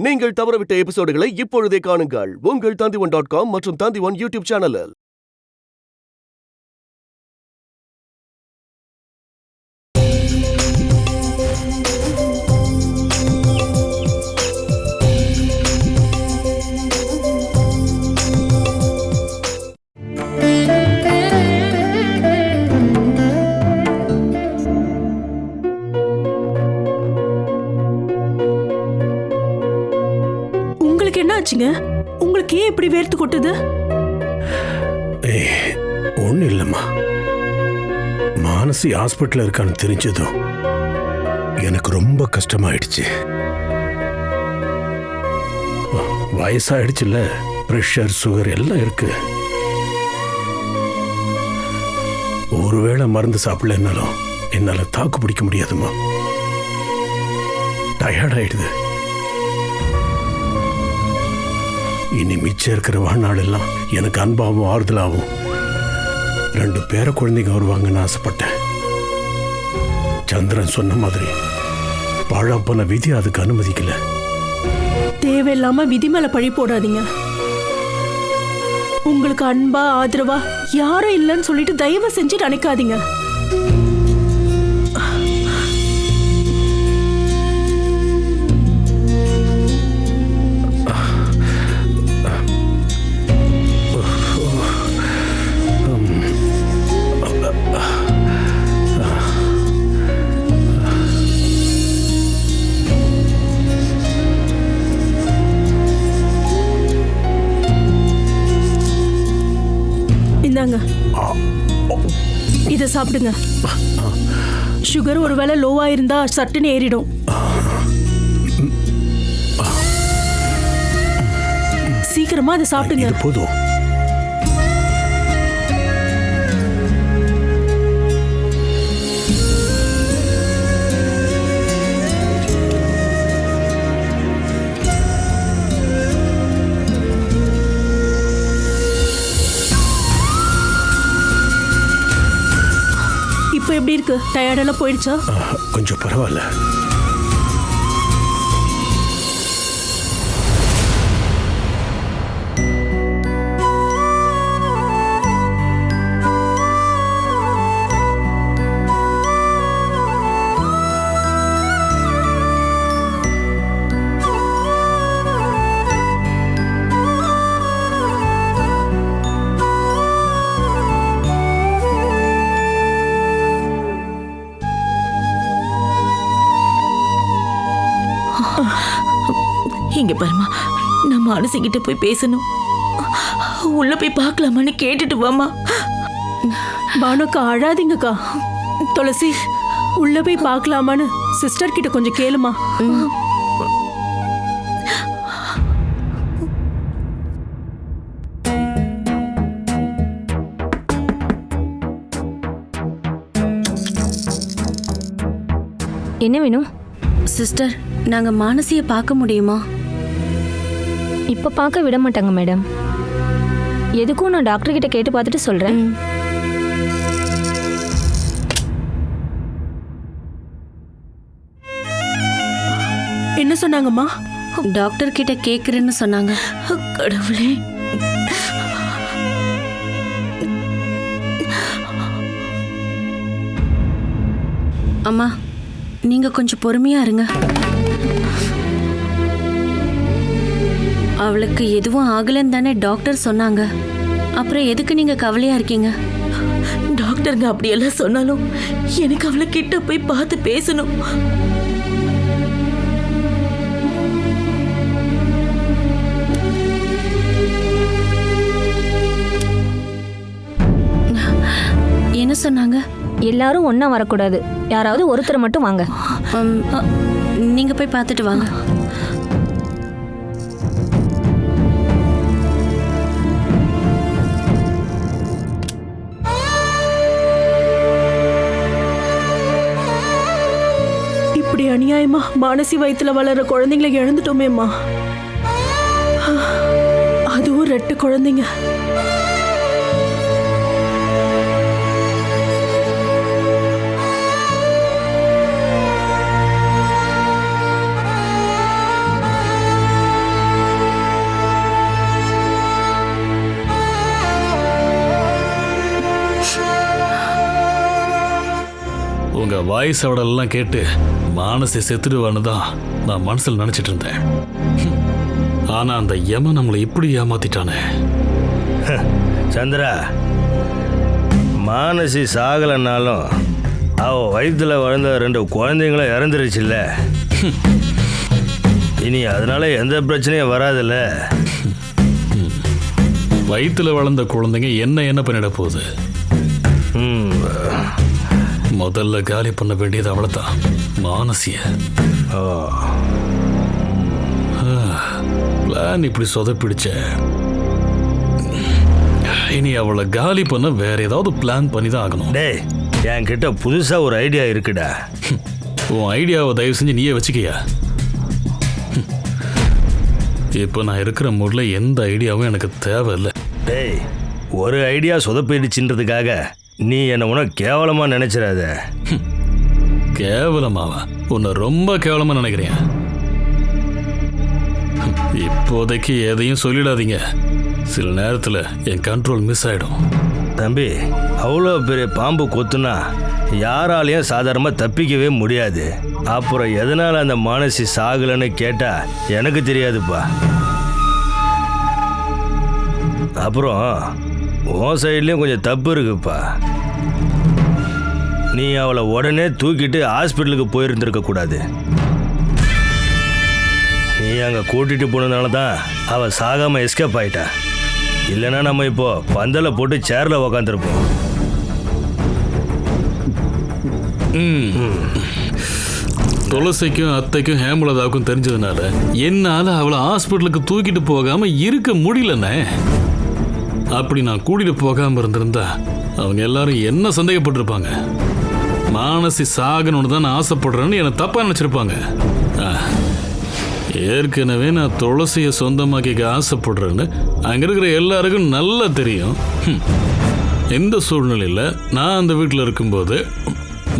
நீங்கள் தவறவிட்ட எபிசோடுகளை இப்பொழுதே காணுங்கள் உங்கள் Tandivan.com மற்றும் Tandivan யூடியூப் சேனலில். உங்களுக்கு ஏன் இப்படி வேர்த்து கொட்டுது? ஒன்னும் இல்லம்மா, மானசி ஹாஸ்பிட்டல் இருக்கான்னு தெரிஞ்சதும் எனக்கு ரொம்ப கஷ்டமாயிடுச்சு. வயசாயிடுச்சுல, பிரஷர் சுகர் எல்லாம் இருக்கு. ஒருவேளை மருந்து சாப்பிடலன்னாலும் என்னால தாக்கு பிடிக்க முடியாதுமா. டயர்ட் ஆயிடுது. இனி மிச்சம் இருக்கிற வாழ்நாள் எல்லாம் எனக்கு அன்பாகவும் ஆறுதலாகவும் 2 பேர குழந்தைங்க வருவாங்கன்னு ஆசைப்பட்டேன். சந்திரன் சொன்ன மாதிரி பாழாப்பன விதி அதுக்கு அனுமதிக்கல. தேவையில்லாம விதி மேல பழி போடாதீங்க. உங்களுக்கு அன்பா ஆதரவா யாரும் இல்லைன்னு சொல்லிட்டு தயவு செஞ்சு நினைக்காதீங்க. இத சாப்பிடுங்க. சுகர் ஒருவேளை லோவா இருந்தா சட்டுன்னு ஏறிடும். சீக்கிரமா அதை சாப்பிடுங்க. போதும். இப்போ எப்படி இருக்கு? டயர்டெல்லாம் போயிடுச்சா? கொஞ்சம் பரவாயில்ல. இங்க பாருமா, நான் மானசிக்கிட்ட போய் பேசணும். உள்ள போய் பார்க்கலாமான்னு கேட்டுட்டு வாமா. பானுக்கா அழாதீங்கக்கா. துளசி, உள்ள போய் பார்க்கலாமான்னு சிஸ்டர் கிட்ட கொஞ்சம் கேளுமா. என்ன வேணும் சிஸ்டர்? நாங்க மானசியை பார்க்க முடியுமா? இப்ப பார்க்க விட மாட்டாங்க மேடம். எதுக்கும் நான் டாக்டர் கிட்ட கேட்டு பார்த்துட்டு சொல்றேன். என்ன சொன்னாங்கம்மா? டாக்டர் கிட்ட கேக்குறேன்னு சொன்னாங்க. கடவுளே, அம்மா நீங்க கொஞ்சம் பொறுமையா இருங்க. அவளுக்கு எதுவும் ஆகலன்னு தானே டாக்டர் சொன்னாங்க. அப்புறம் எதுக்கு நீங்க கவலையா இருக்கீங்க? டாக்டருங்க அப்படியெல்லாம் சொன்னாலும் எனக்கு அவளை கிட்ட போய் பார்த்து பேசணும். என்ன சொன்னாங்க? எல்லாரும் ஒண்ணா வரக்கூடாது, யாராவது ஒருத்தர் மட்டும் வாங்க. நீங்க போய் பார்த்துட்டு வாங்க. இப்படி அநியாயமா மானசி வயித்துல வளர்ற குழந்தைங்களை இழந்துட்டோமேம்மா. அதுவும் 2 குழந்தைங்க. வாய்ஸ் அவடெல்லாம் கேட்டு மானசி செத்துடுவான்னு தான் நான் மனசில் நினச்சிட்டு இருந்தேன். ஆனா அந்த யமன் நம்மளை இப்படி ஏமாத்திட்டானே. சந்திரா, மானசி சாகலைன்னாலும் அவ வயிற்றுல வளர்ந்த 2 குழந்தைங்களும் இறந்துருச்சுல்ல. இனி அதனால எந்த பிரச்சனையும் வராதுல்ல. வயிற்றுல வளர்ந்த குழந்தைங்க என்ன பண்ணிட போகுது? முதல்ல காலி பண்ண வேண்டியது அவ்வளோதான், மானசிய. பிளான் இப்படி சொதப்பிடிச்ச. இனி அவளை காலி பண்ண வேற ஏதாவது பிளான் பண்ணி தான் ஆகணும். டேய், என்கிட்ட புதுசா ஒரு ஐடியா இருக்குடா. உன் ஐடியாவை தயவு செஞ்சு நீயே வச்சுக்கியா? இப்போ நான் இருக்கிற மூடில் எந்த ஐடியாவும் எனக்கு தேவையில்லை. டேய், ஒரு ஐடியா சொதப்பிடுச்சுன்றதுக்காக நீ என்னை உனக்கு கேவலமாக நினைச்சிடாத. கேவலமாவா? உன்னை ரொம்ப கேவலமாக நினைக்கிறேன். இப்போதைக்கு எதையும் சொல்லிடாதீங்க, சில நேரத்தில் என் கண்ட்ரோல் மிஸ் ஆகிடும். தம்பி, அவ்வளோ பெரிய பாம்பு கொத்துனா யாராலையும் சாதாரணமாக தப்பிக்கவே முடியாது. அப்புறம் எதனால் அந்த மானசி சாகலைன்னு கேட்டால் எனக்கு தெரியாதுப்பா. அப்புறம் உன் சைட்லேயும் கொஞ்சம் தப்பு இருக்குப்பா. நீ அவளை உடனே தூக்கிட்டு ஹாஸ்பிட்டலுக்கு போயிருந்துருக்க கூடாது. நீ அங்கே கூட்டிகிட்டு போனதுனால தான் அவள் சாகாமல் எஸ்கேப் ஆயிட்டா. இல்லைன்னா நம்ம இப்போ பந்தலை போட்டு சேரில் உக்காந்துருப்போம். துளசிக்கும் அத்தைக்கும் ஹேமலதாவுக்கும் தெரிஞ்சதுனால என்னால் அவளை ஹாஸ்பிட்டலுக்கு தூக்கிட்டு போகாமல் இருக்க முடியலண்ணே. அப்படி நான் கூட்டிட்டு போகாமல் இருந்திருந்தா அவங்க எல்லாரும் என்ன சந்தேகப்பட்டிருப்பாங்க. மானசி சாகணும்னு தான் நான் ஆசைப்படுறேன்னு என்னை தப்பாக நினச்சிருப்பாங்க. ஏற்கனவே நான் துளசியை சொந்தமாக்கிக்க ஆசைப்படுறேன்னு அங்கே இருக்கிற எல்லாருக்கும் நல்லா தெரியும். இந்த சூழ்நிலையில் நான் அந்த வீட்டில் இருக்கும்போது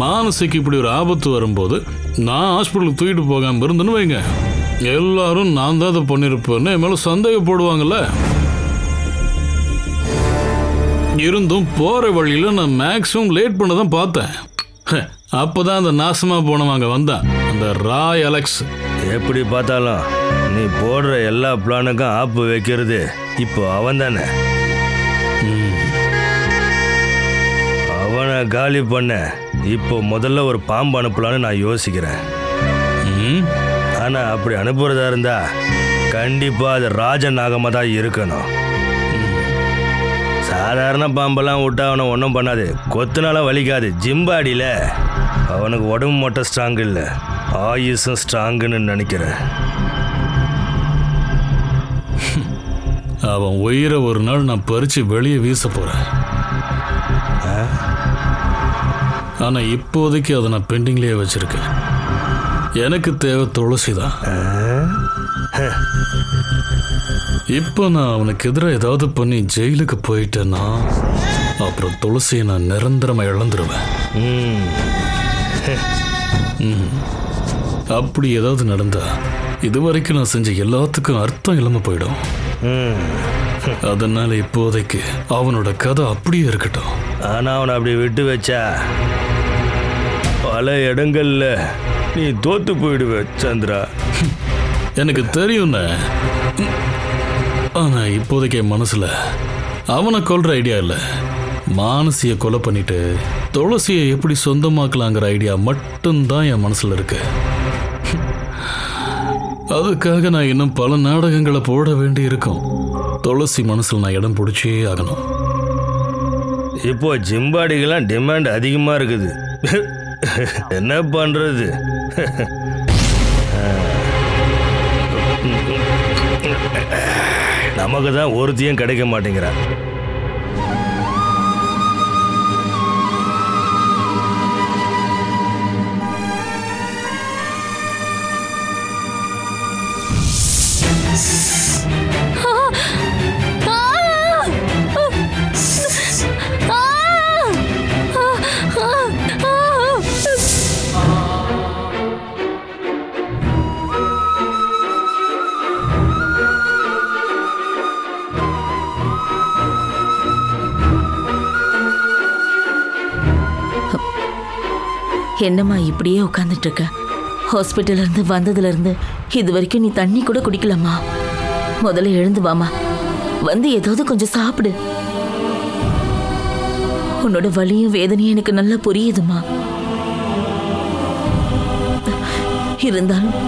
மானசிக்கு இப்படி ஒரு ஆபத்து வரும்போது நான் ஹாஸ்பிட்டலுக்கு தூக்கிட்டு போகாமல் இருந்தேன்னு வைங்க, எல்லாரும் நான் தான் அதை பண்ணியிருப்பேன்னு என் மேலே சந்தேகப்படுவாங்கல்ல. இருந்தும் போகிற வழியில் நான் மேக்ஸிமம் லேட் பண்ண தான் பார்த்தேன். அப்போ தான் அந்த நாசமாக போனவங்க வந்தான், அந்த ராய் அலெக்ஸ். எப்படி பார்த்தாலும் நீ போடுற எல்லா பிளானுக்கும் ஆப்பு வைக்கிறது இப்போ அவன் தானே. அவனை காலி பண்ண இப்போ முதல்ல ஒரு பாம்பு அனுப்பலான்னு நான் யோசிக்கிறேன். ஆனால் அப்படி அனுப்புறதா இருந்தா கண்டிப்பாக அது ராஜநாகமாக தான் இருக்கணும். சாதாரண பாம்பெல்லாம் விட்டா அவனை ஒன்றும் பண்ணாது, கொத்துனால வலிக்காது. ஜிம்பாடியில் அவனுக்கு உடம்பு மட்டும் ஸ்ட்ராங் இல்லை, ஆயுசும் ஸ்ட்ராங்குன்னு நினைக்கிறேன். அவன் உயிரை ஒரு நாள் நான் பறித்து வெளியே வீச போகிறேன். ஆனால் இப்போதைக்கு அதை நான் பெண்டிங்லேயே வச்சுருக்கேன். எனக்கு தேவை துளசி தான். இப்போ நான் அவனுக்கு எதிராக ஏதாவது பண்ணி ஜெயிலுக்கு போயிட்டேன்னா அப்புறம் துளசியை நான் நிரந்தரமாக இழந்துருவேன். அப்படி ஏதாவது நடந்தா இதுவரைக்கும் நான் செஞ்ச எல்லாத்துக்கும் அர்த்தம் இல்லாமல் போயிடும். அதனால இப்போதைக்கு அவனோட கதை அப்படியே இருக்கட்டும். ஆனால் அவனை அப்படி விட்டு வச்சா பல இடங்கள்ல நீ தோத்து போயிடுவ சந்திரா. எனக்கு தெரியும்ண்ணே. ஆனா இப்போதைக்கு என் மனசுல அவனை கொல்ற ஐடியா இல்லை, மானசியை கொலை பண்ணிட்டு துளசியை எப்படி சொந்தமாக்கலாங்கிற ஐடியா மட்டும்தான் என் மனசுல இருக்கு. அதுக்காக நான் இன்னும் பல நாடகங்களை போட வேண்டி இருக்கும். துளசி மனசுல நான் இடம் பிடிச்சே ஆகணும். இப்போ ஜிம்பாடிக்கெல்லாம் டிமாண்ட் அதிகமா இருக்குது. என்ன பண்றது? நமக்கு தான் ஒருத்தையும் கிடைக்க மாட்டேங்கிறான். என்னம்மா இப்படியே உட்காந்துட்டு இருக்க? ஹாஸ்பிட்டல்ல இருந்து வந்ததுல இருந்து இது வரைக்கும் நீ தண்ணி கூட குடிக்கலம்மா. முதல்ல எழுந்து வாமா, வந்து ஏதாவது கொஞ்சம் சாப்பிடு. உன்னோட வலியும் வேதனையும் எனக்கு நல்லா புரியுதுமா. இருந்தாலும்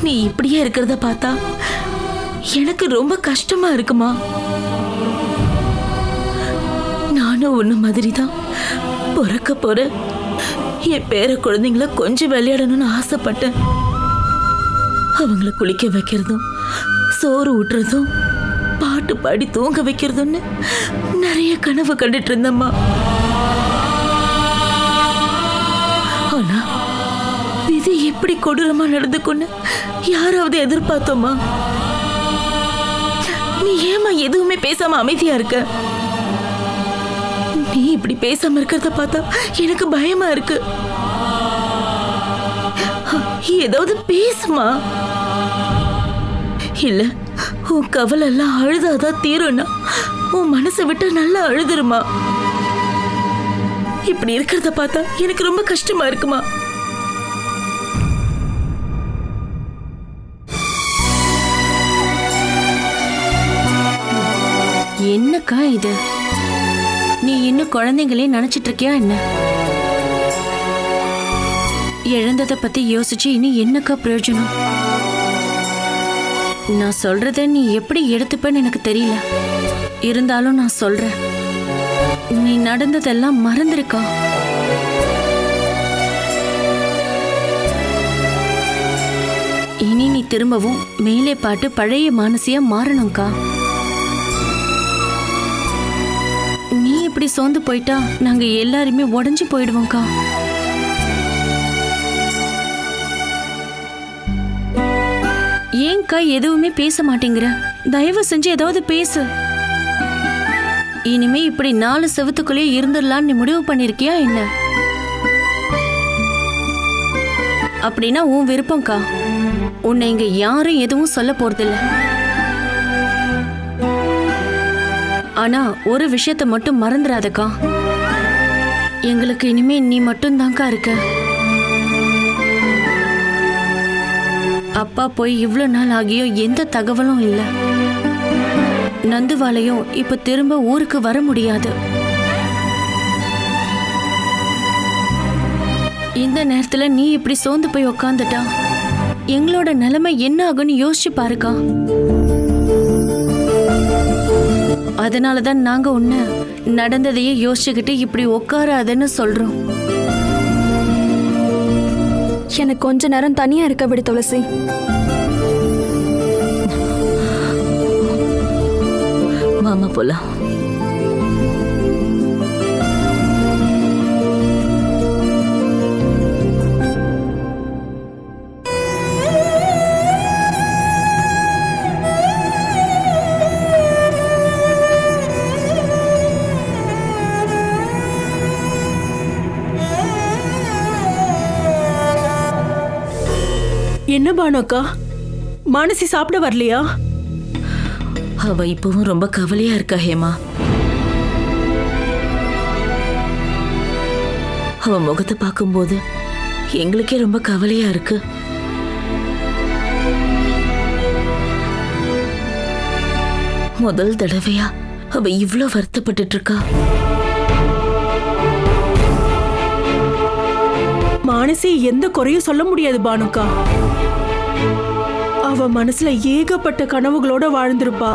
நீ இப்படியே இருக்கிறத பார்த்தா எனக்கு ரொம்ப கஷ்டமா இருக்குமா. நானும் உன்ன மாதிரி தான் பிறக்க போற என் பேர குழந்தைங்கள கொஞ்சம் விளையாடணும்னு ஆசைப்பட்டேன். அவங்கள குளிக்க வைக்கிறதும் சோறு ஊட்டுறதும் பாட்டு பாடி தூங்க வைக்கிறதும்னு நிறைய கனவு கண்டுட்டு இருந்தம்மா. ஆனா விதி எப்படி கொடூரமா நடந்துக்குன்னு யாராவது எதிர்பார்த்தோமா? நீ ஏமா எதுவுமே பேசாம அமைதியா இருக்க? நீ இப்படி பேசாம இருக்கிறத பார்த்தா எனக்கு பயமா இருக்கு. ஏதாவது பேசுமா. இல்ல உன் கவலை எல்லாம் அழுதாதான் தீரும்னா உன் மனசை விட்டு நல்லா அழுதுருமா. இப்படி இருக்கிறத பார்த்தா எனக்கு ரொம்ப கஷ்டமா இருக்குமா. என்னக்கா இது? நீ இன்னும் குழந்தைங்களே நினைச்சிட்டு இருக்கியா என்ன? இழந்ததை பத்தி யோசிச்சு இனி என்னக்கா பிரயோஜனம்? நான் சொல்றத நீ எப்படி எடுத்துப்பேன்னு எனக்கு தெரியல. இருந்தாலும் நான் சொல்றேன், நீ நடந்ததெல்லாம் மறந்துருக்கா. இனி நீ திரும்பவும் மேலே பாட்டு பழைய மானசியா மாறணும்க்கா. நீ இப்படி சோர்ந்து போயிட்டா நாங்க எல்லாருமே உடைஞ்சு போயிடுவோம்க்கா. ஏன்க்கா எதுவுமே பேச மாட்டேங்கிற? தயவு செஞ்சு ஏதாவது பேசு. இனிமே இப்படி 4 செவத்துக்குள்ளே இருந்துடலான்னு நீ முடிவு பண்ணிருக்கியா என்ன? அப்படின்னா உன் விருப்பம்க்கா. உன்னை இங்க யாரும் எதுவும் சொல்ல போறதில்ல. ஆனா ஒரு விஷயத்தை மட்டும் மறந்துடாதக்கா. எங்களுக்கு இனிமே நீ மட்டும் தான்க்கா இருக்க. அப்பா போய் இவ்வளோ நாள் ஆகியோ எந்த தகவலும் இல்லை. நந்துவாலையும் இப்ப திரும்ப ஊருக்கு வர முடியாது. இந்த நேரத்துல நீ இப்படி சோர்ந்து போய் உக்காந்துட்டா எங்களோட நிலைமை என்ன ஆகும்னு யோசிச்சு பாருக்கா. அதனாலதான் நாங்க உன்னை நடந்ததையே யோசிச்சுக்கிட்டு இப்படி உட்காராதுன்னு சொல்றோம். எனக்கு கொஞ்ச நேரம் தனியா இருக்க விடு துளசி. மாமா போலாம். என்ன பானுக்கா, மானசி சாப்பிட வரலையா? அவ இப்பவும் ரொம்ப கவலையா இருக்கா ஹேமா. அவ முகத்தை பார்க்கும்போது எங்களுக்கே ரொம்ப கவலையா இருக்கு. முதல் தடவையா அவ இவ்ளோ வருத்தப்பட்டு இருக்கா. மானசி எந்த குறையும் சொல்ல முடியாது பானுக்கா. அவ மனசுல ஏகப்பட்ட கனவுகளோட வாழ்ந்திருப்பா.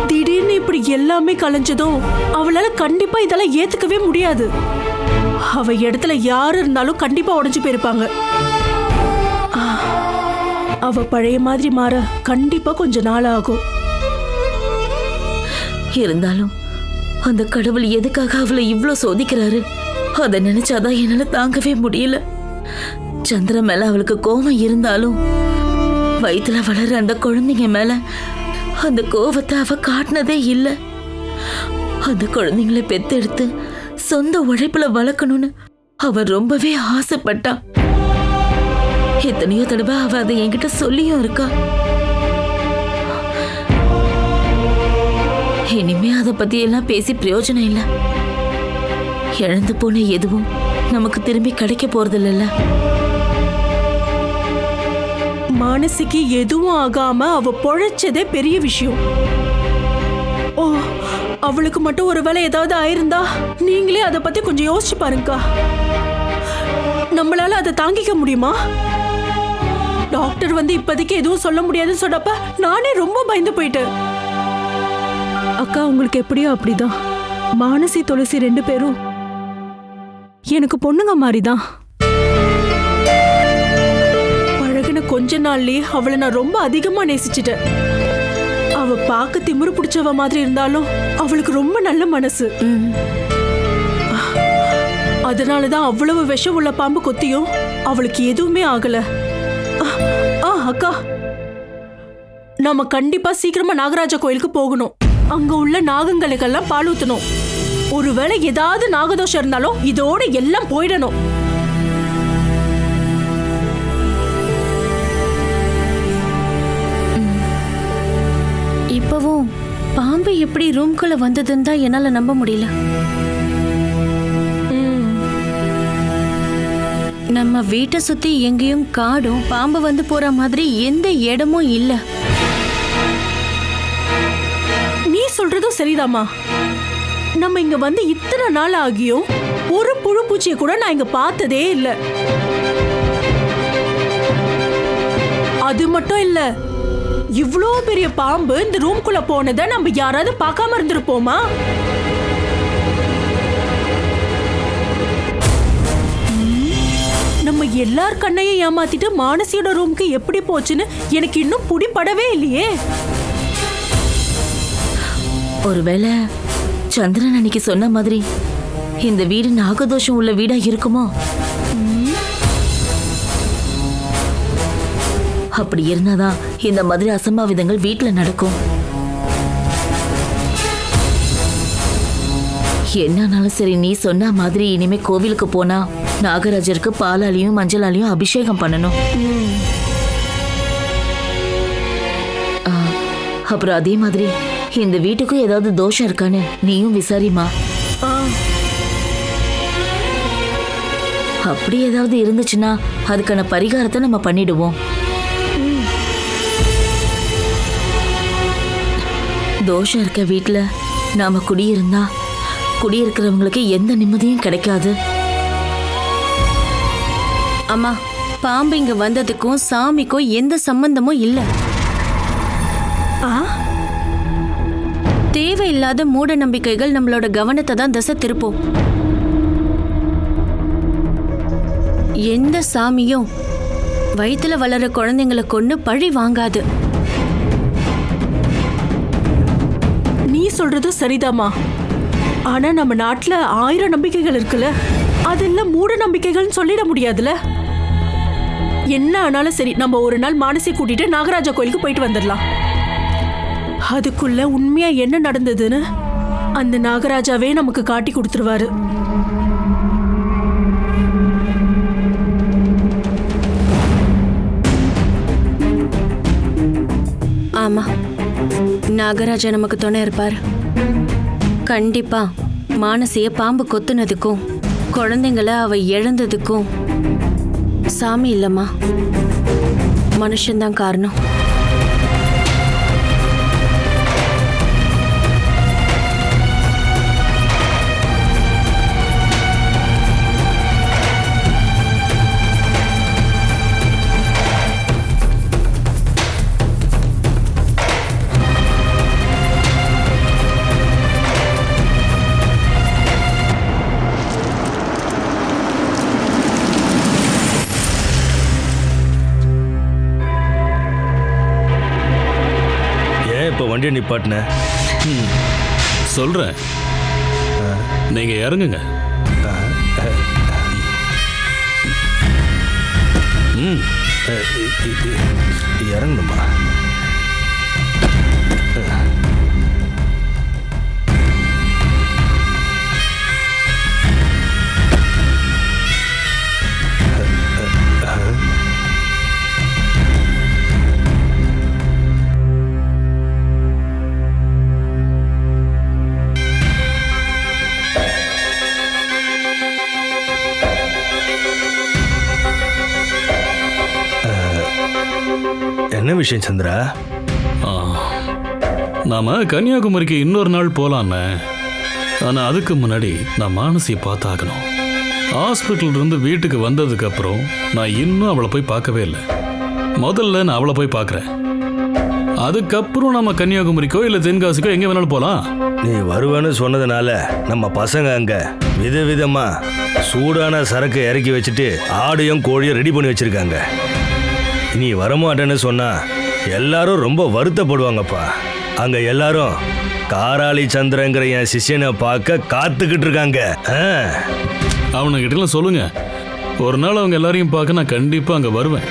திடீர்னு இப்படி எல்லாமே கலைஞ்சதும் அவளால கண்டிப்பா இதெல்லாம் ஏத்துக்கவே முடியாது. அவ இடத்துல யாரு இருந்தாலும் கண்டிப்பா உடைஞ்சு போயிருப்பாங்க. அவ பழைய மாதிரி மாற கண்டிப்பா கொஞ்ச நாள் ஆகும். இருந்தாலும் அந்த கடவுள் எதுக்காக அவளை இவ்ளோ சோதிக்கிறாரு அதை நினைச்சாதான் என்னால தாங்கவே முடியல. சந்திர மேல அவளுக்கு கோபம் இருந்தாலும் வயிற்றுல வளர அந்த குழந்தைங்க மேல அந்த கோபத்தை அவ காட்டினதே இல்லை. அந்த குழந்தைங்களை பெத்தெடுத்து சொந்த உழைப்புல வளர்க்கணும்னு அவ ரொம்பவே ஆசைப்பட்டா. எத்தனையோ தடவை அவ அதை என்கிட்ட சொல்லியும் இருக்கா. இனிமே அதை பத்தி எல்லாம் பேசி பிரயோஜனம் இல்லை. இழந்து போன எதுவும் நமக்கு திரும்பி கிடைக்க போறது இல்லைல்ல. மானசிக்கு எதுவும் ஆகாம அவ பொழைச்சதே பெரிய விஷயம். ஓ, அவளுக்கு மட்டும் ஒருவேளை ஏதாவது ஆயிருந்தா நீங்களே அதை பத்தி கொஞ்சம் யோசிச்சு பாருங்கக்கா. நம்மளால அதை தாங்கிக்க முடியுமா? டாக்டர் வந்து இப்போதைக்கு எதுவும் சொல்ல முடியாதுன்னு சொன்னப்ப நானே ரொம்ப பயந்து போயிட்டேன். அக்கா, உங்களுக்கு எப்படியோ அப்படிதான். மானசி துளசி 2 பேரும் எனக்கு பொண்ணுங்க மாதிரிதான். பழகின கொஞ்ச நாள்லயே அவளை நான் ரொம்ப அதிகமா நேசிச்சிட்டேன். அவ பார்க்க திமிரு பிடிச்சவ மாதிரி இருந்தாலும் அவளுக்கு ரொம்ப நல்ல மனசு. அதனாலதான் அவ்வளவு விஷம் உள்ள பாம்பு கொத்தியும் அவளுக்கு எதுவுமே ஆகல. அக்கா, நாம கண்டிப்பா சீக்கிரமா நாகராஜா கோயிலுக்கு போகணும். அங்க உள்ள நாகங்களுக்கெல்லாம் பால் ஊத்தணும். ஒருவேளை ஏதாவது நாகதோஷம் இருந்தாலும் இதோட எல்லாம் போயிடணும். இப்பவும் பாம்பு எப்படி ரூம்குள்ள வந்ததுன்னு தான் என்னால நம்ப முடியல. நம்ம வீட்டை சுத்தி எங்கேயும் காடும் பாம்பு வந்து போற மாதிரி எந்த இடமும் இல்ல. நீ சொல்றதும் சரிதாமா. நம்ம இங்க வந்து இத்தனை நாள் ஆகியும் ஒரு புழு பூச்சியை கூட நான் இங்க பார்த்ததே இல்ல. அது மட்டும் இல்ல, இவ்ளோ பெரிய பாம்பு இந்த ரூம்குள்ள போனதை நம்ம யாராவது பார்க்காம இருந்திருப்போமா? நம்ம எல்லார் கண்ணையும் ஏமாத்திட்டு மானசியோட ரூமுக்கு எப்படி போச்சுன்னு எனக்கு இன்னும் புடிப்படவே இல்லையே. ஒருவேளை சந்திரன் அன்னைக்கு சொன்ன மாதிரி இந்த வீடு நாகதோஷம் உள்ள வீடா இருக்குமோ? அப்படி இருந்தாதான் இந்த மாதிரி அசம்பாவிதங்கள் வீட்டுல நடக்கும். என்னன்னாலும் சரி, நீ சொன்ன மாதிரி இனிமே கோவிலுக்கு போனா நாகராஜருக்கு பாலாலையும் மஞ்சளாலையும் அபிஷேகம் பண்ணணும். அப்புறம் அதே மாதிரி இந்த வீட்டுக்கும் ஏதாவது தோஷம் இருக்கான்னு நீயும் விசாரிமா. அப்படி ஏதாவது இருந்துச்சுன்னா அதுக்கான பரிகாரத்தை நம்ம பண்ணிடுவோம். தோஷம் இருக்க வீட்டுல நாம குடியிருந்தா குடியிருக்கிறவங்களுக்கு எந்த நிம்மதியும் கிடைக்காது. அம்மா, பாம்பு இங்க வந்ததுக்கும் சாமிக்கும் எந்த சம்பந்தமும் இல்ல. தேவையில்லாத மூட நம்பிக்கைகள் நம்மளோட கவனத்தை தான் திசை திருப்போம். எந்த சாமியும் வயித்துல வளர குழந்தைங்களை கொண்டு பழி வாங்காது. நீ சொல்றதும் சரிதாமா. ஆனா நம்ம நாட்டுல 1000 நம்பிக்கைகள் இருக்குல்ல, அதெல்லாம் மூட நம்பிக்கைகள்னு சொல்லிட முடியாதுல. என்ன ஆனாலும் சரி, நம்ம ஒரு நாள் மானசி கூட்டிட்டு நாகராஜா கோயிலுக்கு போயிட்டு வந்துடலாம். அதுக்குள்ள உண்மையா என்ன நடந்ததுன்னு அந்த நாகராஜாவே நமக்கு காட்டி கொடுத்துருவாரு. ஆமா, நாகராஜா நமக்கு துணை இருப்பார். கண்டிப்பா மானசிய பாம்பு கொத்துனதுக்கும் குழந்தைங்களை அவ இழந்ததுக்கும் சாமி இல்லம்மா, மனுஷன்தான் காரணம். வண்டியை நிப்பாட்டின சொல்றேன், நீங்க இறங்குங்க. இறங்கணுமா? விஷயம் சந்திரா? நாம கன்னியாகுமரிக்கு இன்னொரு நாள் போலான்னு. ஆனா அதுக்கு முன்னாடி நான் மானசியை பார்த்தாகணும். ஹாஸ்பிட்டல் இருந்து வீட்டுக்கு வந்ததுக்கு அப்புறம் நான் இன்னும் அவளை போய் பார்க்கவே இல்லை. முதல்ல நான் அவளை போய் பார்க்குறேன். அதுக்கப்புறம் நம்ம கன்னியாகுமரிக்கோ இல்லை தென்காசிக்கோ எங்கே வேணாலும் போகலாம். நீ வருவேன்னு சொன்னதுனால நம்ம பசங்க அங்க விதவிதமா சூடான சரக்கு இறக்கி வச்சுட்டு ஆடையும் கோழியும் ரெடி பண்ணி வச்சிருக்காங்க. நீ வரமாட்டேன்னு சொன்னா எல்லாரும் ரொம்ப வருத்தப்படுவாங்கப்பா. அங்க எல்லாரும் காராளி சந்திரங்கிற என் சிஷ்யனை பார்க்க காத்துக்கிட்டு இருக்காங்க. அவனுக்கிட்டலாம் சொல்லுங்க, ஒரு நாள் அவங்க எல்லாரையும் பார்க்க நான் கண்டிப்பாக அங்கே வருவேன்.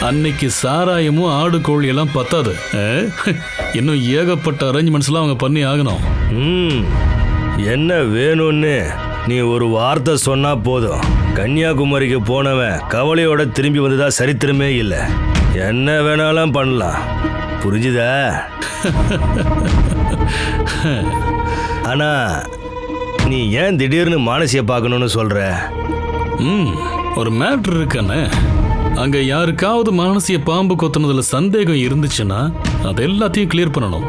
அன்னைக்கு சாராயமும் ஆடு கோழி எல்லாம் பத்தாது, இன்னும் ஏகப்பட்ட அரேஞ்ச்மெண்ட்ஸ்லாம் அவங்க பண்ணி ஆகணும். என்ன வேணும்னு நீ ஒரு வார்த்தை சொன்னா போதும். கன்னியாகுமரிக்கு போனவன் கவலையோட திரும்பி வந்ததா சரித்திரமே இல்லை. என்ன வேணாலும் பண்ணலாம், புரிஞ்சுதா? ஆனா நீ ஏன் திடீர்னு மானசியை பார்க்கணும்னு சொல்ற? ஒரு மேட்ரு இருக்கானே, அங்க யாருக்காவது மானசிய பாம்பு கொத்துனதுல சந்தேகம் இருந்துச்சுன்னா அது எல்லாத்தையும் கிளியர் பண்ணணும்.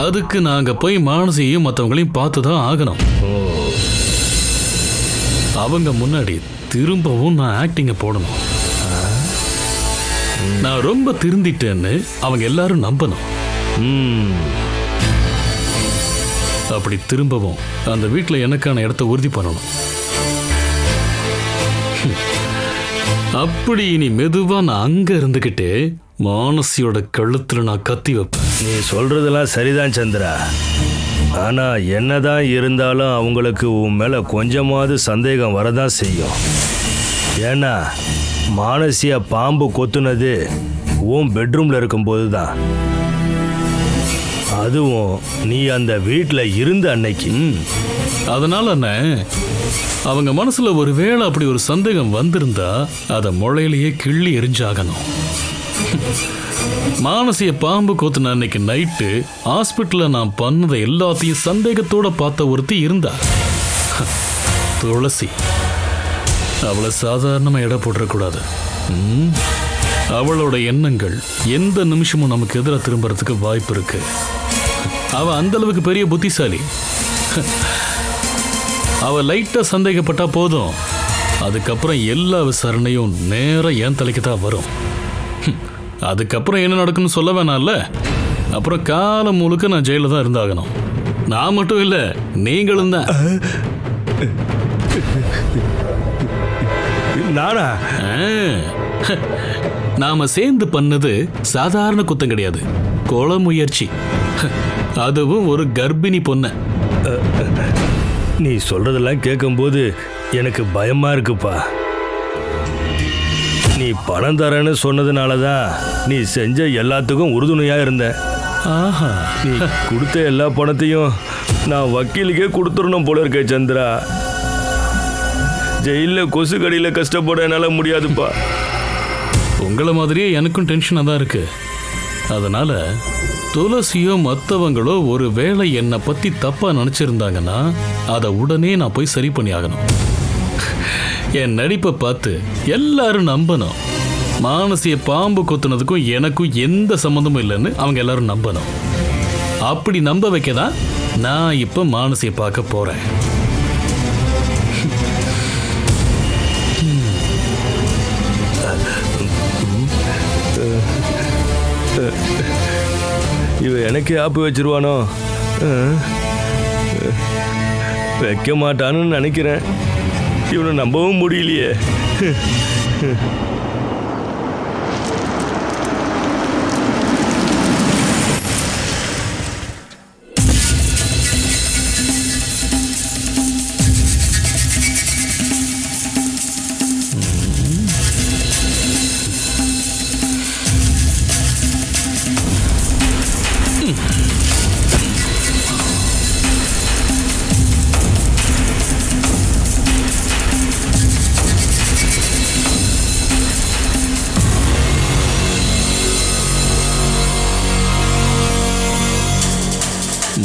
அதுக்கு நாங்க போய் மானசியையும் மற்றவங்களையும் பார்த்து தான் ஆகணும். அவங்க முன்னாடி திரும்பவும் நான் ஆக்டிங்க போடணும். நான் ரொம்ப திருந்திட்டேன்னு அவங்க எல்லாரும் நம்பணும். அப்படி திரும்பவும் அந்த வீட்டில் எனக்கான இடத்த உறுதி பண்ணணும். அப்படி இனி மெதுவா நான் அங்க இருந்துகிட்டு மானசியோட கழுத்துல நான் கத்தி வைப்பேன். நீ சொல்றதெல்லாம் சரிதான் சந்திரா. ஆனா என்னதான் இருந்தாலும் அவங்களுக்கு உன் மேல கொஞ்சமாவது சந்தேகம் வரதான் செய்யும். ஏன்னா மானசியா பாம்பு கொத்துனது உன் பெட்ரூம்ல இருக்கும்போது தான், அதுவும் நீ அந்த வீட்டில் இருந்த அன்னைக்கு. அதனால என்ன, அவங்க மனசுல ஒருவேளை அப்படி ஒரு சந்தேகம் வந்திருந்தா அதை முளையிலேயே கிள்ளி எரிஞ்சாகணும். மானசிய பாம்பு கொத்துன அன்னைக்கு நைட்டு ஹாஸ்பிட்டல்ல நான் பண்ணதை எல்லாத்தையும் சந்தேகத்தோட பார்த்த ஒருத்தி இருந்தா, துளசி. அவளை சாதாரணமா எடை போட்டுறக்கூடாது. அவளோட எண்ணங்கள் எந்த நிமிஷமும் நமக்கு எதிராக திரும்புறதுக்கு வாய்ப்பு இருக்கு. அவ அந்த அளவுக்கு பெரிய புத்திசாலி. அவ லைட்டா சந்தேகப்பட்டா போதும், அதுக்கப்புறம் எல்லா விசாரணையும் நேரம் என் தலைக்கு தான் வரும். அதுக்கப்புறம் என்ன நடக்குன்னு சொல்ல வேணாம்ல. அப்புறம் காலம் முழுக்க நான் ஜெயில தான் இருந்தாகணும். நான் மட்டும் இல்லை, நீங்களும் தான். நானா? நாம சேர்ந்து பண்ணது சாதாரண குத்தம் கிடையாது, கொலை முயற்சி. அதுவும் ஒரு கர்ப்பிணி பொண்ண. நீ சொல்றதெல்லாம் கேட்கும்போது எனக்கு பயமா இருக்குப்பா. நீ பணம் தரேன்னு சொன்னதுனால தான் நீ செஞ்ச எல்லாத்துக்கும் உறுதுணையா இருந்த. ஆஹா, நீ கொடுத்த எல்லா பணத்தையும் நான் வக்கீலுக்கே கொடுத்துடணும் போல இருக்க சந்திரா. ஜெயிலில் கொசு கடியில் கஷ்டப்பட என்னால் முடியாதுப்பா. உங்களை மாதிரியே எனக்கும் டென்ஷனாக தான் இருக்கு. அதனால துளசியோ மற்றவங்களோ ஒரு வேளை என்னை பற்றி தப்பாக நினச்சிருந்தாங்கன்னா அதை உடனே நான் போய் சரி பண்ணி ஆகணும். என் நடிப்பை பார்த்து எல்லாரும் நம்பணும். மானசிய பாம்பு கொத்துனதுக்கும் எனக்கும் எந்த சம்மந்தமும் இல்லைன்னு அவங்க எல்லாரும் நம்பணும். அப்படி நம்ப வைக்க தான் நான் இப்போ மானசியை பார்க்க போகிறேன். இவ எனக்கு ஆப்பு வச்சிருவானோ? வைக்க மாட்டான்னு நினைக்கிறேன். இவனை நம்பவும் முடியலையே.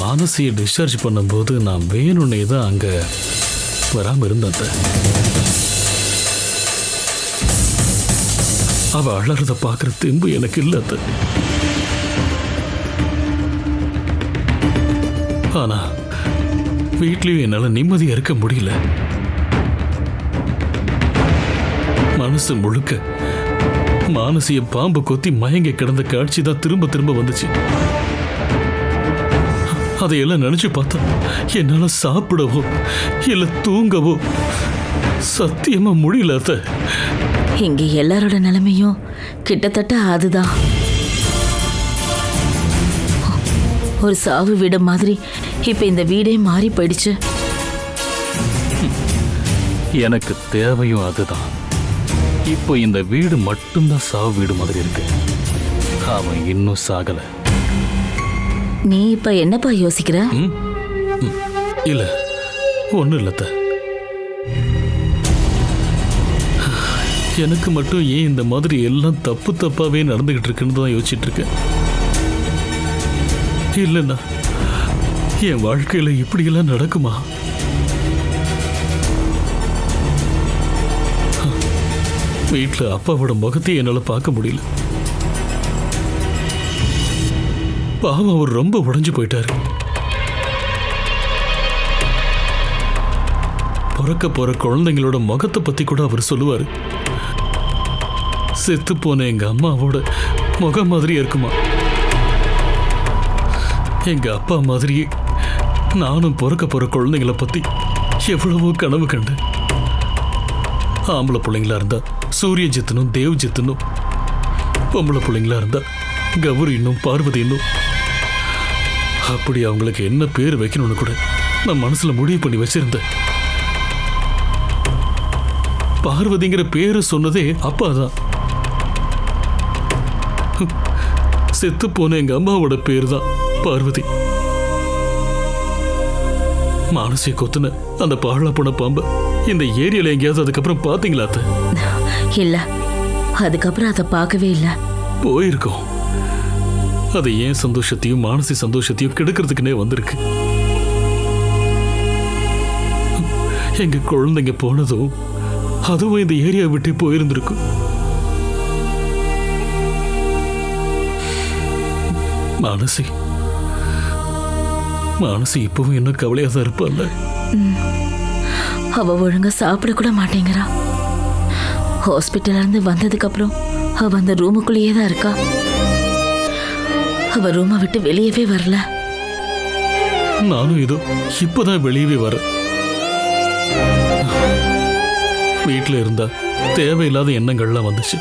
மானசியை டிஸ்சார்ஜ் பண்ணும்போது நான் வேணும்னே தான் அங்கே வராமல் இருந்தேன். அவ அழறத பார்க்குற தெம்பு எனக்கு இல்லை அத்தை. ஆனா வீட்லயும் என்னால நிம்மதியா இருக்க முடியல. மனசு முழுக்க மானசிய பாம்பு கொத்தி மயங்கி கிடந்த காட்சி தான் திரும்ப திரும்ப வந்துச்சு. அதையெல்லாம் நினைச்சு பார்த்தா என்னால சாப்பிடவோ இல்ல தூங்கவோ சத்தியமா முடியல அத்தை. இங்க எல்லாரோட நிலைமையும் கிட்டத்தட்ட அதுதான். ஒரு சாவு வீடு மாதிரி இப்ப இந்த வீடே மாறி போயிடுச்சு. எனக்கு தேவையும் அதுதான். இப்போ இந்த வீடு மட்டும்தான் சாவு வீடு மாதிரி இருக்கு. அவன் இன்னும் சாகல. நீ இப்ப என்னப்பா யோசிக்கிற? இல்ல ஒன்றும் இல்லத்த. எனக்கு மட்டும் ஏன் இந்த மாதிரி எல்லாம் தப்பு தப்பாவே நடந்துகிட்டு இருக்குன்னு தான் யோசிச்சுட்டு இருக்கேன். இல்லைண்ணா என் வாழ்க்கையில இப்படியெல்லாம் நடக்குமா? வீட்டில் அப்பாவோட முகத்தையும் என்னால் பார்க்க முடியல. பாவம், அவர் ரொம்ப உடைஞ்சு போயிட்டாரு. பிறக்க போற குழந்தைங்களோட முகத்தை பத்தி கூட அவர் சொல்லுவாரு. செத்து போன எங்க அம்மாவோட முகம் மாதிரியே இருக்குமா. எங்க அப்பா மாதிரியே நானும் பிறக்க போற குழந்தைங்களை பத்தி எவ்வளவோ கனவு கண்டேன். ஆம்பளை பிள்ளைங்களா இருந்தா சூரிய ஜித்தனும் தேவ் ஜித்தனும், பொம்பளை பிள்ளைங்களா இருந்தா கௌரின்னும் பார்வதின்னும். அப்படி அவங்களுக்கு என்ன பேர் வைக்கணும்னு கூட நான் மனசுல முடிவு பண்ணி வச்சிருந்தேன். பார்வதிங்கிற பேரு சொன்னதே அப்பாதான். செத்து போன எங்க அம்மாவோட பேர் தான் பார்வதி. மானசிய கொத்துன அந்த பாழா போன பாம்பை இந்த ஏரியால எங்கேயாவது அதுக்கப்புறம் பாத்தீங்களா? இல்ல, அதுக்கப்புறம் அதை பார்க்கவே இல்லை. போயிருக்கோம். அது ஏன் சந்தோஷத்தையும் மானசி சந்தோஷத்தையும் கெடுக்கிறதுக்குன்னே வந்திருக்கு. எங்க குழந்தைங்க போனதும் அதுவும் இந்த ஏரியா விட்டு போயிருந்திருக்கும். மானசி மானசி இப்பவும் என்ன கவலையா தான் இருப்பாள். அவ ஒழுங்கா சாப்பிட கூட மாட்டேங்கிறா. ஹாஸ்பிட்டல்ல இருந்து வந்ததுக்கு அப்புறம் அவ அந்த ரூமுக்குள்ளேயே தான் இருக்கா. அவ ரூமை விட்டு வெளியவே வரல. நானும் இதோ இப்பதான் வெளியவே வரேன். வீட்டில் இருந்தா தேவையில்லாத எண்ணங்கள்லாம் வந்துச்சு.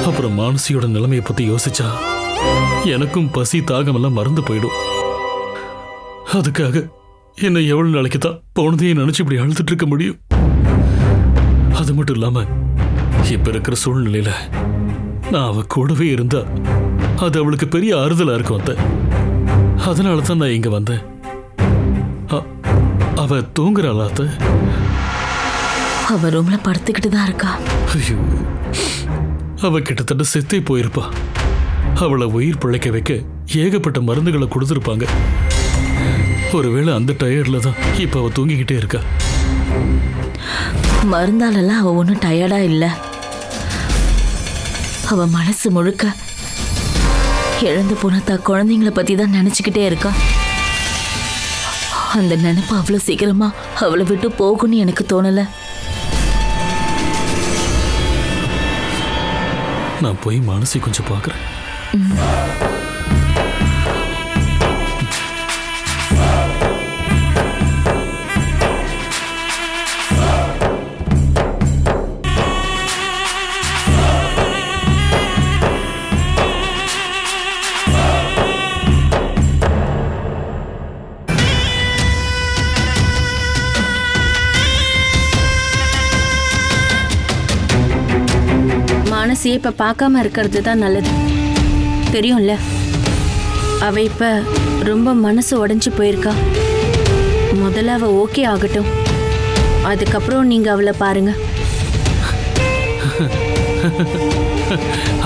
அப்புறம் மானசியோட நிலைமையை பத்தி யோசிச்சா எனக்கும் பசி தாகம் எல்லாம் மறந்து போயிடும். அதுக்காக என்ன எவ்வளவு நாளைக்கு தான் போனதையும் நினைச்சு இப்படி அழுதுட்டு இருக்க முடியும்? அது மட்டும் இல்லாம இப்ப இருக்கிற சூழ்நிலையில நான் அவ கூடவே இருந்தா அது அவளுக்கு பெரிய ஆறுதலா இருக்கும். அதனால தான் நான் இங்க வந்தேன். அவ தூங்குறாளா? அவ ரூம்ல படுத்துக்கிட்டு தான் இருக்கா. ஐயோ, அவ கிட்டத்தட்ட செத்தே போயிருப்பா. அவளை உயிர் பிழைக்க வைக்க ஏகப்பட்ட மருந்துகளை கொடுத்துருப்பாங்க. ஒருவேளை அந்த டயர்ட்ல தான் இப்ப அவ தூங்கிக்கிட்டே இருக்கா. மருந்தாலெல்லாம் அவ ஒன்றும் டயர்டா இல்லை. அவ மனசு முழுக்க இழந்து போன குழந்தைங்கள பத்தி தான் நினைச்சுக்கிட்டே இருக்கா. அந்த நினைப்பு அவ்வளவு சீக்கிரமா அவளை விட்டு போகும்னு எனக்கு தோணல. நான் போய் மானசி கொஞ்சம் பார்க்குறேன். மானசியை இப்ப பார்க்காம இருக்கிறது தான் நல்லது. தெரியும்ல, அவ இப்ப ரொம்ப மனசு உடைஞ்சு போயிருக்கா. முதல்ல அவ ஓகே ஆகட்டும், அதுக்கப்புறம் நீங்க அவளை பாருங்க.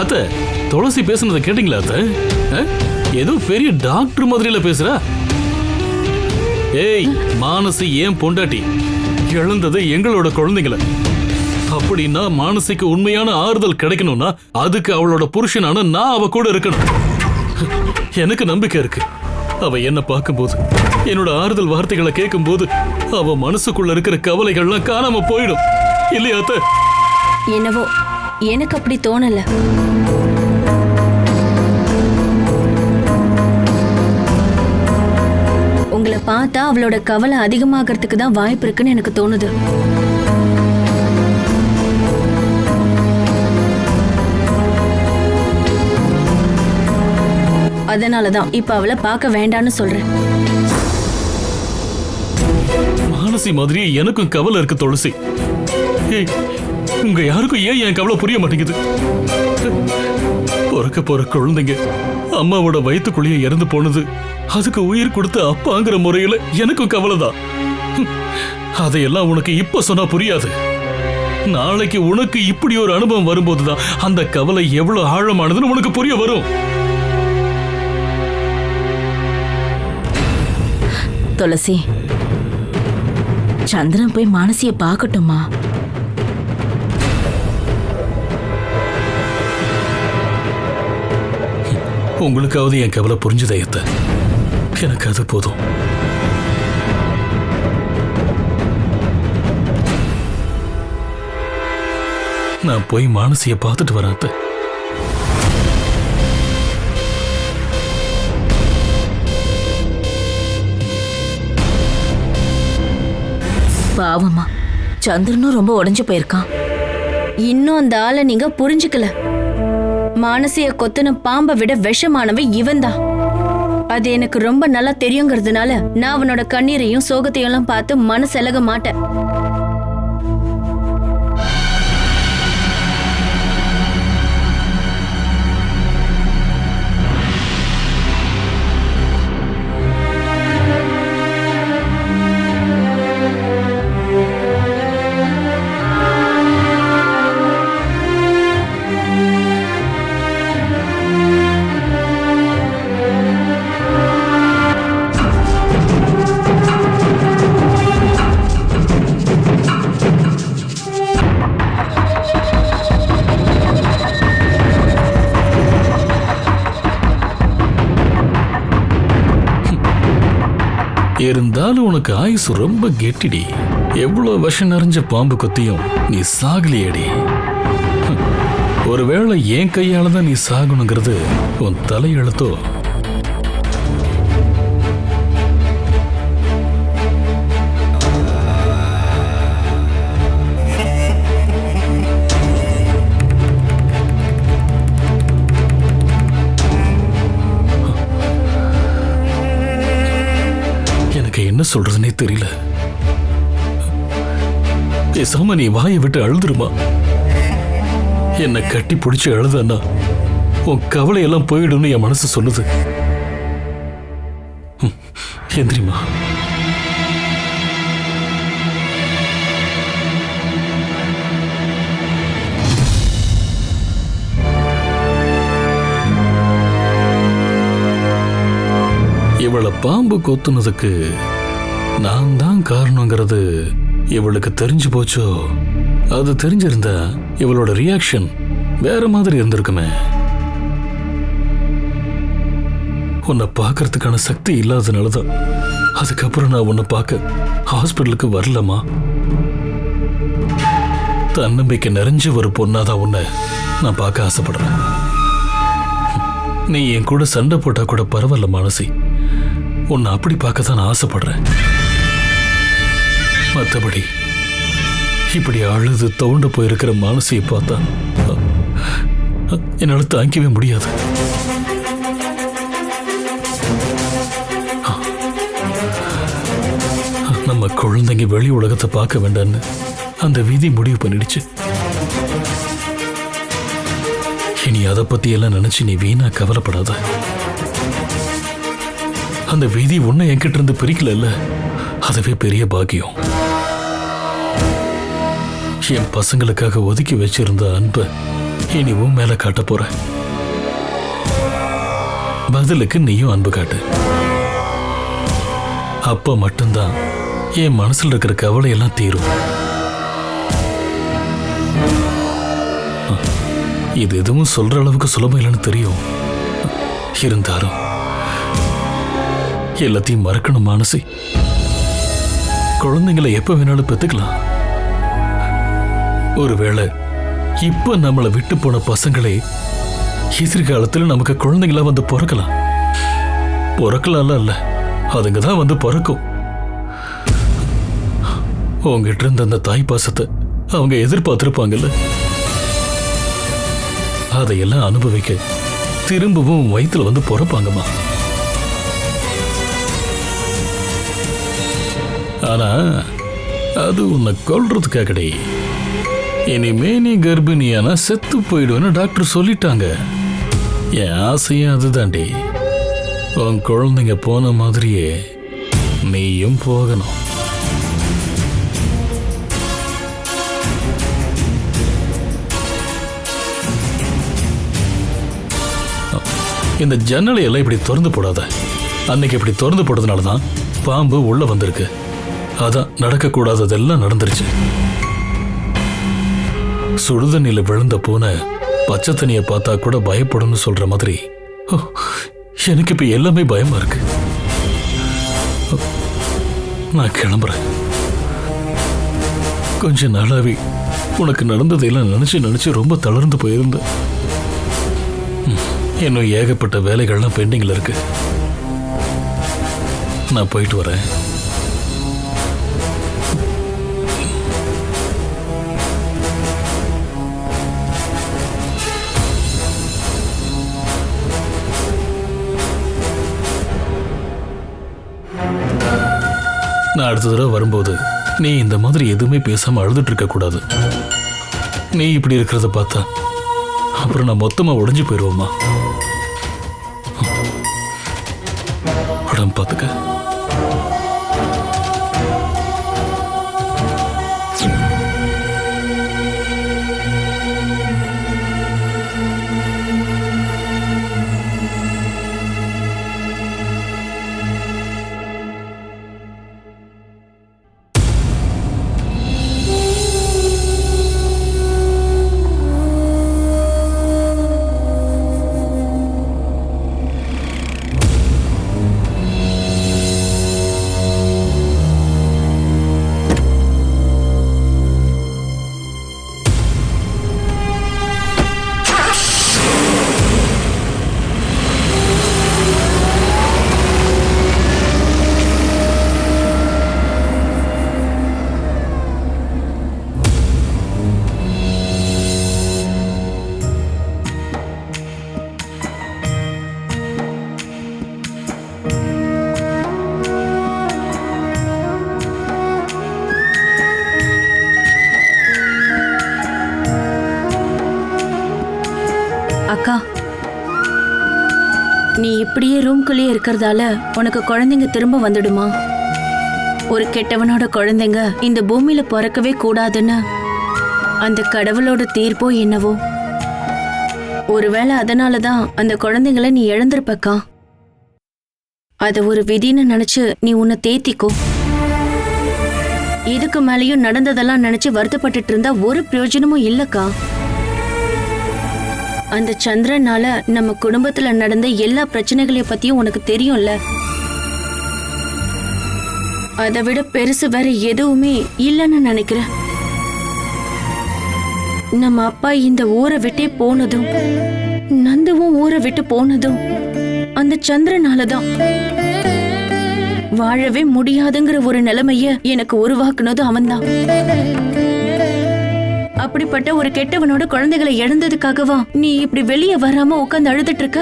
அத்தை, துளசி பேசுனதை கேட்டீங்களா? அத்தை ஏதோ பெரிய டாக்டர் மாதிரில பேசுறா. ஏய், மானசி ஏன் பொண்டாட்டி? இழந்தது எங்களோட குழந்தைங்கள. அப்படின்னா மானசிக்கு உண்மையான ஆறுதல் கிடைக்கணும்னா அதுக்கு அவளோட புருஷனான நான் அவ கூட இருக்கணும். எனக்கு நம்பிக்கை இருக்கு. அவ என்ன பார்க்கும்போது, என்னோட ஆறுதல் வார்த்தைகளை கேட்கும் போது அவ மனசுக்குள்ள இருக்கிற கவலைகள்லாம் காணாம போயிடும். இல்லையா அத்தை? என்னவோ எனக்கு அப்படி தோணல. உங்களை பார்த்தா அவளோட கவலை அதிகமாகறதுக்கு தான் வாய்ப்பு இருக்குன்னு எனக்கு தோணுது. அதனாலதான் இப்ப அவளை பார்க்க வேண்டான்னு சொல்றேன். மானசி மாதிரியே எனக்கும் கவலை இருக்கு துளசி. உங்க யாருக்கும் ஏன் என் கவலை புரிய மாட்டேங்குது? பிறக்க போற குழந்தைங்க அம்மாவோட வயிற்றுக்குள்ளேயே இறந்து போனது, அதுக்கு உயிர் கொடுத்த அப்பாங்கிற முறையில எனக்கும் கவலைதான். அதையெல்லாம் உனக்கு இப்ப சொன்னா புரியாது. நாளைக்கு உனக்கு இப்படி ஒரு அனுபவம் வரும்போதுதான் அந்த கவலை எவ்வளவு ஆழமானதுன்னு உனக்கு புரிய வரும். துளசி, சந்திரன் போய் மானசிய பார்க்கட்டுமா? உங்களுக்காவது என் கவலை புரிஞ்சுதே அத்தை. எனக்கு அது போதும். நான் போய் மானசிய பார்த்துட்டு வரேன் அத்தை. பாவமா, சந்திரனும் ரொம்ப உடைஞ்சு போயிருக்கான். இன்னும் அந்த ஆளை நீங்க புரிஞ்சுக்கல. மானசிய கொத்தின பாம்பை விட விஷமானவன் இவன்தான். அது எனக்கு ரொம்ப நல்லா தெரியுங்கிறதுனால நான் அவனோட கண்ணீரையும் சோகத்தையும் எல்லாம் பார்த்து மனசெலக மாட்டேன். இருந்தாலும் உனக்கு ஆயுசு ரொம்ப கெட்டிடி. எவ்வளவு விஷம் நிறைஞ்ச பாம்பு கொத்தியும் நீ சாகலையடி. ஒருவேளை என் கையால தான் நீ சாகணுங்கிறது உன் தலையெழுத்தோ? என்ன சொல்றதுனே தெரியல. பேசாம நீ வாயை விட்டு அழுதுருமா? என்ன கட்டி பிடிச்சு அழுதன்னா உன் கவலையெல்லாம் போயிடும்னு என் மனசு சொல்லுது. எந்திரிமா. இவளை பாம்பு கொத்துனதுக்கு நான் தான் காரணங்கிறது இவளுக்கு தெரிஞ்சு போச்சோ? அது தெரிஞ்சிருந்தா இவளோட ரியாக்ஷன் வேற மாதிரி இருந்திருக்குமே. உன்னை பார்க்கறதுக்கான சக்தி இல்லாதனாலதான் அதுக்கப்புறம் நான் உன்னை பார்க்க ஹாஸ்பிட்டலுக்கு வரலமா. தன்னம்பிக்கை நிறைஞ்ச ஒரு பொண்ணாதான் உன்னை நான் பார்க்க ஆசைப்படுறேன். நீ என் கூட சண்டை போட்டா கூட பரவாயில்ல மானசி, உன்னை அப்படி பார்க்க தான் நான் ஆசைப்படுறேன். மற்றபடி இப்படி அழுது தோண்டு போயிருக்கிற மானசியை பார்த்தா என்னால தாங்கிக்கவே முடியாது. நம்ம குழந்தைங்க வெளி உலகத்தை பார்க்க வேண்டான்னு அந்த விதி முடிவு பண்ணிடுச்சு. இனி அதை பத்தி எல்லாம் நினைச்சு நீ வீணா கவலைப்படாத. அந்த விதி உன்னை என்கிட்ட இருந்து பிரிக்கல, அதுவே பெரிய பாக்கியம். என் பசங்களுக்காக ஒதுக்கி வச்சிருந்த அன்பை இனி உன் மேல காட்ட போற. பதிலுக்கு நீயும் அன்பு காட்டு. அப்ப மட்டும்தான் என் மனசுல இருக்கிற கவலை எல்லாம் தீரும். இது எதுவும் சொல்ற அளவுக்கு சுலபம் இல்லைன்னு தெரியும். இருந்தாலும் எல்லாத்தையும் மறக்கணும் மானசி. குழந்தைங்களை எப்ப வேணாலும் பெத்துக்கலாம். ஒருவேளை இப்ப நம்மளை விட்டு போன பசங்களே எதிர்காலத்தில் நமக்கு குழந்தைங்களா வந்து பிறக்கலாம். பிறக்கலாம்ல இல்ல, அதுங்க தான் வந்து பிறக்கும். உங்ககிட்ட இருந்த அந்த தாய் பாசத்தை அவங்க எதிர்பார்த்திருப்பாங்கல்ல, அதையெல்லாம் அனுபவிக்க திரும்பவும் வயிற்றுல வந்து பிறப்பாங்கம்மா. ஆனா அது உன்னை கொல்றதுக்காகடே. இனிமே நீ கர்ப்பிணியானா செத்து போயிடுவேன்னு டாக்டர் சொல்லிட்டாங்க. என் ஆசையும் அதுதான்டி. உன் குழந்தைங்க போன மாதிரியே நீயும் போகணும். இந்த ஜன்னலை எல்லாம் இப்படி திறந்து போடாத. அன்னைக்கு இப்படி திறந்து போட்டதுனால தான் பாம்பு உள்ள வந்திருக்கு. அதான் நடக்கக்கூடாததெல்லாம் நடந்துருச்சு. சுடுதண்ணில விழுந்த பூனை பச்சை தண்ணியை பார்த்தா கூட பயப்படும்னு சொல்ற மாதிரி எனக்கு இப்ப எல்லாமே பயமா இருக்கு. நான் கிளம்புறேன். கொஞ்ச நாளாவே உனக்கு நடந்ததையெல்லாம் நினைச்சு ரொம்ப தளர்ந்து போயிருந்தேன். இன்னும் ஏகப்பட்ட வேலைகள்லாம் பெண்டிங்ல இருக்கு. நான் போயிட்டு வரேன். நான் அடுத்த தடவை வரும்போது நீ இந்த மாதிரி எதுவுமே பேசாம அழுதுட்டு இருக்க கூடாது. நீ இப்படி இருக்கிறத பார்த்தா அப்புறம் நான் மொத்தமா உடைஞ்சு போயிடுவோமா. உடம்பு பார்த்துக்க. அக்கா, நீ இப்படியே ரூம்குள்ளேயே இருக்கிறதால உனக்கு குழந்தைங்க திரும்ப வந்துடுமா? ஒரு கெட்டவனோட குழந்தைங்க இந்த பூமியில பிறக்கவே கூடாதுன்னு அந்த கடவுளோட தீர்ப்போ என்னவோ. ஒருவேளை அதனாலதான் அந்த குழந்தைங்களை நீ இழந்திருப்பக்கா. அத ஒரு விதின்னு நினைச்சு நீ உன்னை தேத்திக்கோ. இதுக்கு மேலேயும் நடந்ததெல்லாம் நினைச்சு வருத்தப்பட்டுட்டு இருந்தா ஒரு பிரயோஜனமும் இல்லக்கா. அந்த சந்திரனால நம்ம குடும்பத்துல நடந்த எல்லா பிரச்சனைகளைய பத்தியும் உனக்கு தெரியும்ல. அதை விட பெருசு வேற எதுவுமே இல்லைன்னு நினைக்கிறேன். நம்ம அப்பா இந்த ஊரை விட்டே போனதும் நந்துவும் ஊரை விட்டு போனதும் அந்த சந்திரனாலதான். வாழவே முடியாதுங்கிற ஒரு நிலைமைய எனக்கு உருவாக்குனதும் அவன்தான். அப்படிப்பட்ட ஒரு கெட்டவனோட குழந்தைகளை இழந்ததுக்காகவா நீ இப்படி வெளியே வராம உட்கார்ந்து அழுதுட்டு இருக்க?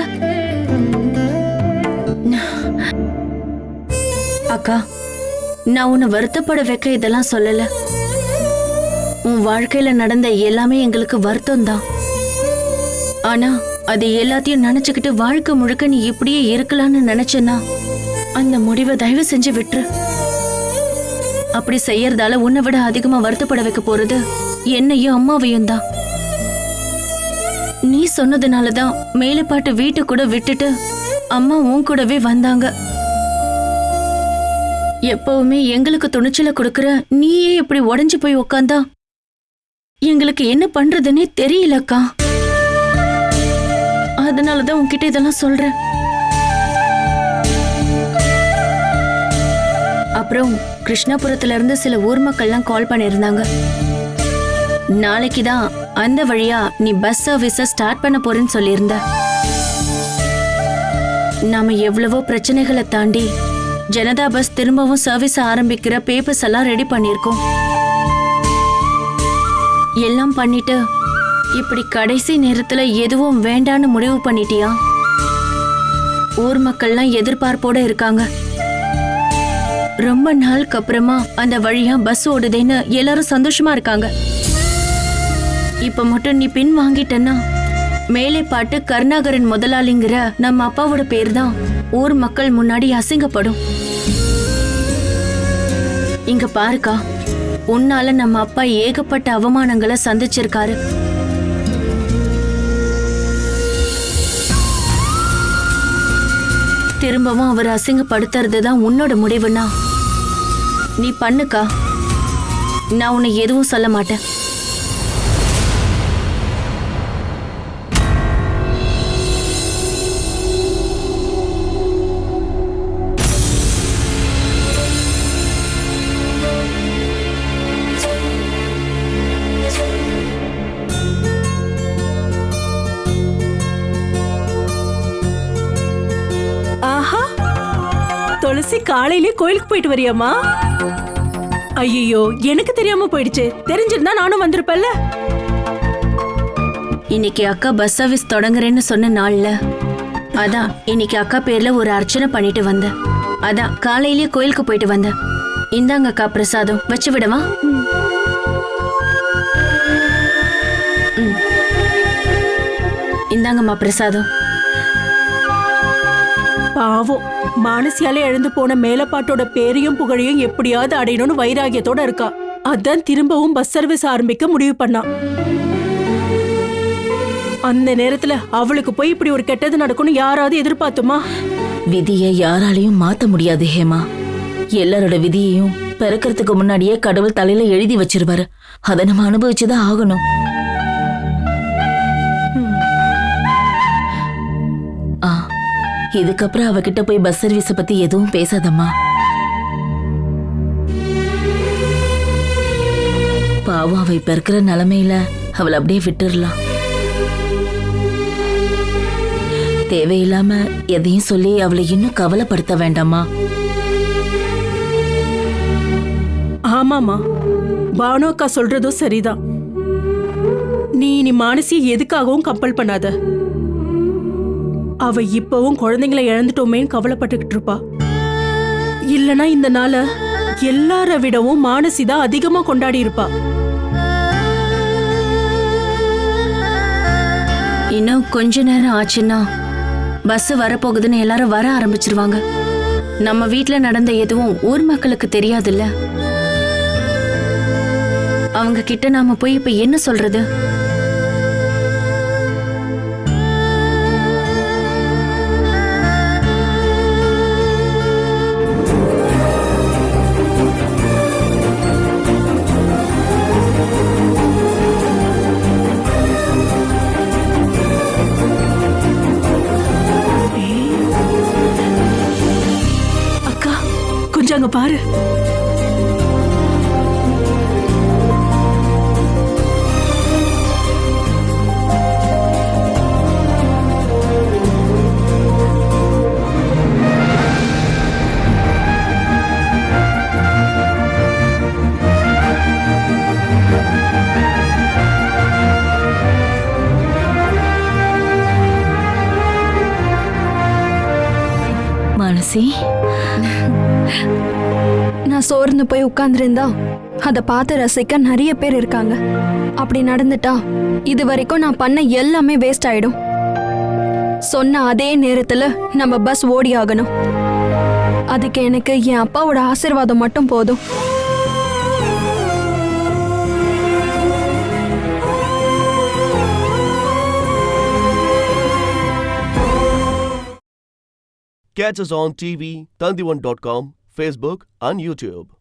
அக்கா, நான் உன்னை வருத்தப்பட வைக்க இதெல்லாம் சொல்லல. உன் வாழ்க்கையில நடந்த எல்லாமே எங்களுக்கு வருத்தம் தான். ஆனா அது எல்லாத்தையும் நினைச்சுக்கிட்டு வாழ்க்கை முழுக்க நீ இப்படியே இருக்கலாம்னு நினைச்சேன்னா அந்த முடிவை தயவு செஞ்சு விட்டுரு. அப்படி செய்யறதால உன்னை விட அதிகமா வருத்தப்பட வைக்க போறது என்னையும் அம்மாவையும் தான். நீ சொன்னதுனாலதான் மேலப்பாட்டு வீட்டை கூட விட்டுட்டு அம்மா உன் கூடவே வந்தாங்க. எப்பவுமே எங்களுக்கு துணிச்சல கொடுக்கற நீயே இப்படி உடைஞ்சு போய் உக்காந்தா எங்களுக்கு என்ன பண்றதுன்னே தெரியலக்கா. அதனாலதான் உன்கிட்ட இதெல்லாம் சொல்றேன். அப்புறம் கிருஷ்ணாபுரத்துல இருந்து சில ஊர் மக்கள்லாம் கால் பண்ணியிருந்தாங்க. நாளைக்கு தான் அந்த வழியா நீ பஸ் சர்வீஸ ஸ்டார்ட் பண்ண போறேன்னு சொல்லியிருந்த. நாம எவ்வளவோ பிரச்சனைகளை தாண்டி ஜனதா பஸ் திரும்பவும் சர்வீஸ் ஆரம்பிக்கிற பேப்பர்ஸ் எல்லாம் ரெடி பண்ணியிருக்கோம். எல்லாம் பண்ணிட்டு இப்படி கடைசி நேரத்துல எதுவும் வேண்டான்னு முடிவு பண்ணிட்டியா? ஊர் மக்கள்லாம் எதிர்பார்ப்போட இருக்காங்க. ரொம்ப நாளுக்கு அப்புறமா அந்த வழியா பஸ் ஓடுதேன்னு எல்லாரும் சந்தோஷமா இருக்காங்க. இப்ப மட்டும் நீ பின் வாங்கிட்டன்னா மேலே பாட்டு கருணாகரன் முதலாளிங்கிற நம்ம அப்பாவோட பேர் தான் ஊர் மக்கள் முன்னாடி அசிங்கப்படும். இங்க பாருக்கா, உன்னால நம்ம அப்பா ஏகப்பட்ட அவமானங்களை சந்திச்சிருக்காரு. திரும்பவும் அவர் அசிங்கப்படுத்துறது தான் உன்னோட முடிவுனா நீ பண்ணுக்கா. நான் உன்னை எதுவும் சொல்ல மாட்டேன். ஆஹா, துளசி காலையிலே கோயிலுக்கு போயிட்டு வரியாமா? ஐயோ, எனக்கு தெரியாம போயிடுச்சு. தெரிஞ்சிருந்தா நானும் வந்திருப்பேன்ல. இன்னைக்கு அக்கா பஸ் சர்வீஸ் தொடங்குறேன்னு சொன்ன நாள்ல அதான் இன்னைக்கு அக்கா பேர்ல ஒரு அர்ச்சனை பண்ணிட்டு வந்தேன். அதான் காலையிலேயே கோயிலுக்கு போயிட்டு வந்தேன். இந்தாங்க அக்கா பிரசாதம், வச்சு விடவா? இந்தாங்கம்மா பிரசாதம். பாவம், மானசியாலே எழுந்து போன மேலப்பாட்டோட பேரையும் புகழையும் எப்படியாவது அடையணும்னு வைராகியத்தோட இருக்கா. அதான் திரும்பவும் பஸ் சர்வீஸ் ஆரம்பிக்க முடிவு பண்ணா. அந்த நேரத்துல அவளுக்கு போய் இப்படி ஒரு கெட்டது நடக்கும்னு யாராவது எதிர்பார்த்துமா? விதியை யாராலையும் மாத்த முடியாது ஹேமா. எல்லாரோட விதியையும் பிறக்கிறதுக்கு முன்னாடியே கடவுள் தலையில எழுதி வச்சிருவாரு. அதை நம்ம அனுபவிச்சுதான் ஆகணும். இதுக்கப்புறம் அவகிட்ட போய் பஸ் சர்வீஸ பத்தி எதுவும் பேசாதம்மா. பாவம், அவ இப்ப இருக்கிற நிலைமையில அவளை அப்படியே விட்டுறலாம். தேவையில்லாம எதையும் சொல்லி அவளை இன்னும் கவலைப்படுத்த வேண்டாமா? ஆமாமா, பானு அக்கா சொல்றதும் சரிதான். நீ மானசியை எதுக்காகவும் கம்பல் பண்ணாத. அவ இப்பவும் குழந்தைங்களை இழந்துட்டோமேன்னு கவலைப்பட்டுக்கிட்டு இருப்பா. இல்லனா இந்த நாள எல்லார விடவும் மானசிதான் அதிகமா கொண்டாடி இருப்பா. இன்னும் கொஞ்ச நேரம் ஆச்சுன்னா பஸ் வரப்போகுதுன்னு எல்லாரும் வர ஆரம்பிச்சிருவாங்க. நம்ம வீட்டுல நடந்த எதுவும் ஊர் மக்களுக்கு தெரியாதுல்ல. அவங்க கிட்ட நாம போய் இப்ப என்ன சொல்றது? அக்கா, கொஞ்சம் அங்க பாரு. மானசி, நான் சோர்ந்து போய் உட்கார்ந்துருந்தா அதை பார்த்து ரசிக்க நிறைய பேர் இருக்காங்க. அப்படி நடந்துட்டா இது வரைக்கும் நான் பண்ண எல்லாமே வேஸ்ட் ஆயிடும். சொன்ன அதே நேரத்துல நம்ம பஸ் ஓடி ஆகணும். அதுக்கு எனக்கு என் அப்பாவோட ஆசீர்வாதம் மட்டும் போதும். Catch us on TV, Tandivan.com, Facebook and YouTube.